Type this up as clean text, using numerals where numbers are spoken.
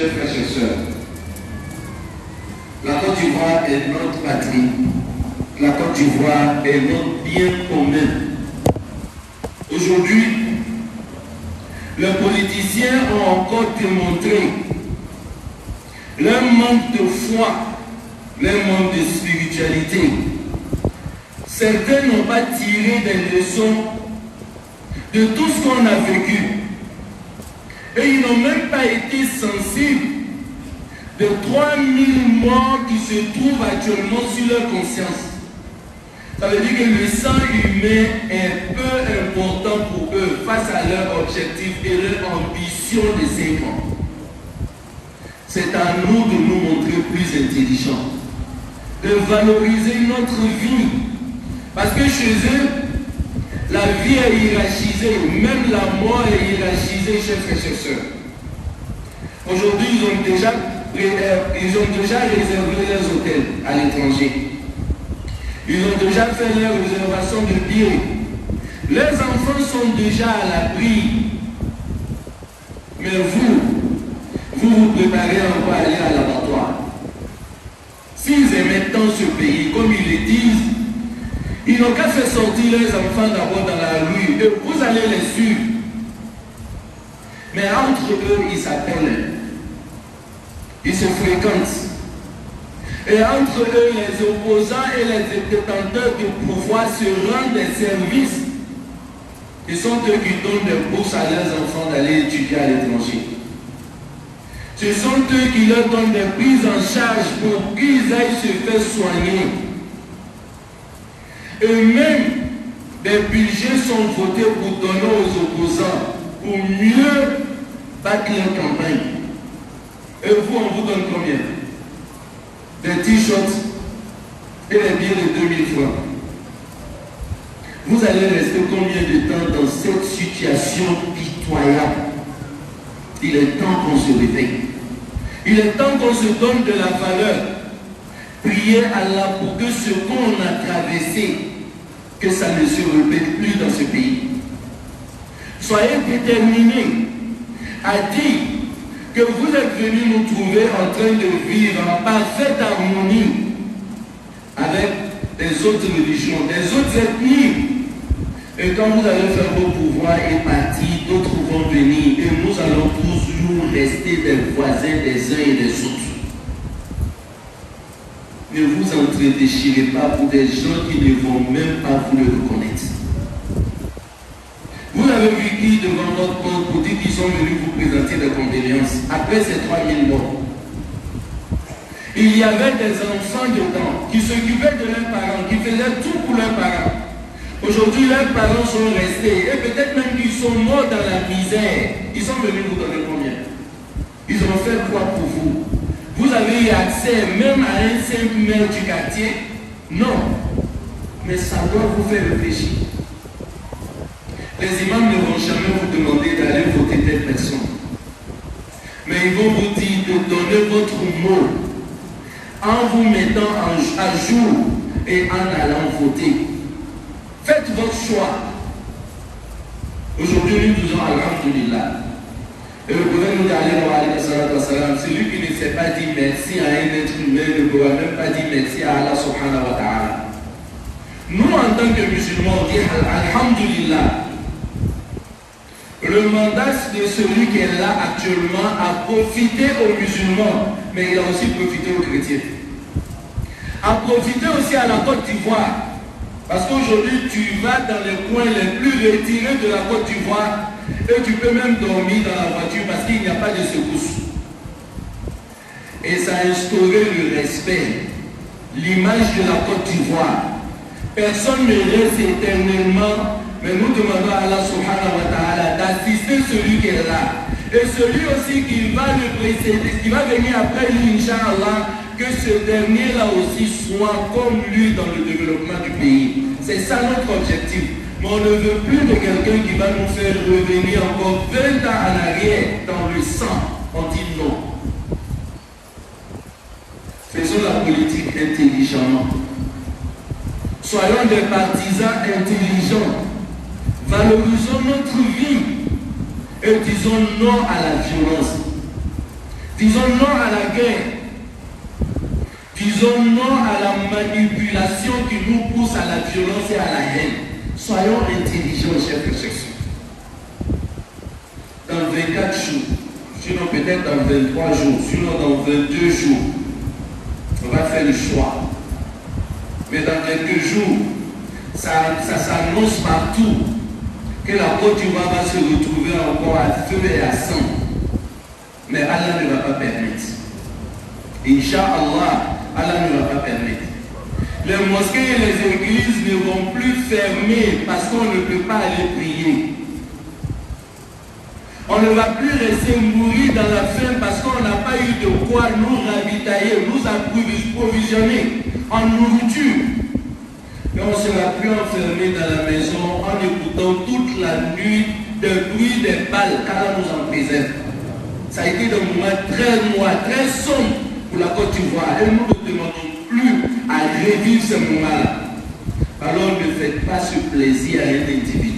chers frères et sœurs, la Côte d'Ivoire est notre patrie. La Côte d'Ivoire est notre bien commun. Aujourd'hui, les politiciens ont encore démontré leur manque de foi, leur manque de spiritualité. Certains n'ont pas tiré des leçons de tout ce qu'on a vécu. Et ils n'ont même pas été sensibles de 3000 morts qui se trouvent actuellement sur leur conscience. Ça veut dire que le sang humain est peu important pour eux face à leur objectif et leur ambition de 5 ans. C'est à nous de nous montrer plus intelligents, de valoriser notre vie. Parce que chez eux, la vie est hiérarchisée, même la mort est hiérarchisée, chers frères et sœurs. Aujourd'hui, ils ont déjà réservé leurs hôtels à l'étranger. Ils ont déjà fait leur réservation de billets. Leurs enfants sont déjà à l'abri. Mais vous préparez encore à aller à l'abattoir. S'ils aimaient tant ce pays, comme ils le disent, ils n'ont qu'à faire sortir leurs enfants d'abord dans la rue et vous allez les suivre. Mais entre eux, ils s'appellent. Ils se fréquentent. Et entre eux, les opposants et les détenteurs du pouvoir se rendent des services. Ce sont eux qui donnent des bourses à leurs enfants d'aller étudier à l'étranger. Ce sont eux qui leur donnent des prises en charge pour qu'ils aillent se faire soigner. Eux-mêmes, des budgets sont votés pour donner aux opposants, pour mieux battre leur campagne. Et vous, on vous donne combien? Des t-shirts et les billets de 2000 francs. Vous allez rester combien de temps dans cette situation pitoyable? Il est temps qu'on se réveille. Il est temps qu'on se donne de la valeur. Priez Allah pour que ce qu'on a traversé, que ça ne se répète plus dans ce pays. Soyez déterminés à dire que vous êtes venus nous trouver en train de vivre en parfaite harmonie avec les autres religions, les autres ethnies. Et quand vous allez faire vos pouvoirs et partir, d'autres vont venir et nous allons toujours rester des voisins des uns et des autres. Ne vous entredéchirez pas pour des gens qui ne vont même pas vous le reconnaître. Vous avez vu qui devant votre porte pour dire qu'ils sont venus vous présenter des condoléances après ces 3000 morts. Il y avait des enfants dedans qui s'occupaient de leurs parents, qui faisaient tout pour leurs parents. Aujourd'hui, leurs parents sont restés et peut-être même qu'ils sont morts dans la misère. Ils sont venus vous donner combien? Ils ont fait quoi pour vous? Vous avez eu accès même à un simple maire du quartier? Non. Mais ça doit vous faire réfléchir. Les imams ne vont jamais vous demander d'aller voter telle personne. Mais ils vont vous dire de donner votre mot en vous mettant à jour et en allant voter. Faites votre choix. Aujourd'hui, nous disons Alhamdulillah. Et le prophète nous dit, celui qui ne sait pas dire merci à un être humain ne pourra même pas dire merci à Allah subhanahu wa ta'ala. Nous, en tant que musulmans, on dit Alhamdulillah. Le mandat de celui qui est là actuellement a profité aux musulmans, mais il a aussi profité aux chrétiens. A profité aussi à la Côte d'Ivoire. Parce qu'aujourd'hui, tu vas dans les coins les plus retirés de la Côte d'Ivoire et tu peux même dormir dans la voiture parce qu'il n'y a pas de secousses. Et ça a instauré le respect, l'image de la Côte d'Ivoire. Personne ne reste éternellement, mais nous demandons à Allah subhanahu wa ta'ala d'assister celui qui est là. Et celui aussi qui va le précéder, qui va venir après lui, Inch'Allah, que ce dernier-là aussi soit comme lui dans le développement du pays. C'est ça notre objectif. Mais on ne veut plus de quelqu'un qui va nous faire revenir encore 20 ans en arrière dans le sang. On dit non. Faisons la politique intelligemment. Soyons des partisans intelligents. Valorisons notre vie et disons non à la violence. Disons non à la guerre. Disons non à la manipulation qui nous pousse à la violence et à la haine. Soyons intelligents, chers frères. Dans 24 jours, sinon peut-être dans 23 jours, sinon dans 22 jours, on va faire le choix. Mais dans quelques jours, ça s'annonce partout que la Côte d'Ivoire va se retrouver encore à feu et à sang. Mais Allah ne va pas permettre. Inch'Allah, Allah ne va pas permettre. Les mosquées et les églises ne vont plus fermer parce qu'on ne peut pas aller prier. On ne va plus rester mourir dans la faim parce qu'on n'a pas eu de quoi nous ravitailler, nous approvisionner en nourriture. Et on ne sera plus enfermé dans la maison en écoutant toute la nuit le bruit des balles, car Allah nous en préserve. Ça a été un moment très noir, très sombre pour la Côte d'Ivoire. Et nous ne demandons plus à revivre ce moment-là. Alors ne faites pas ce plaisir à un individu.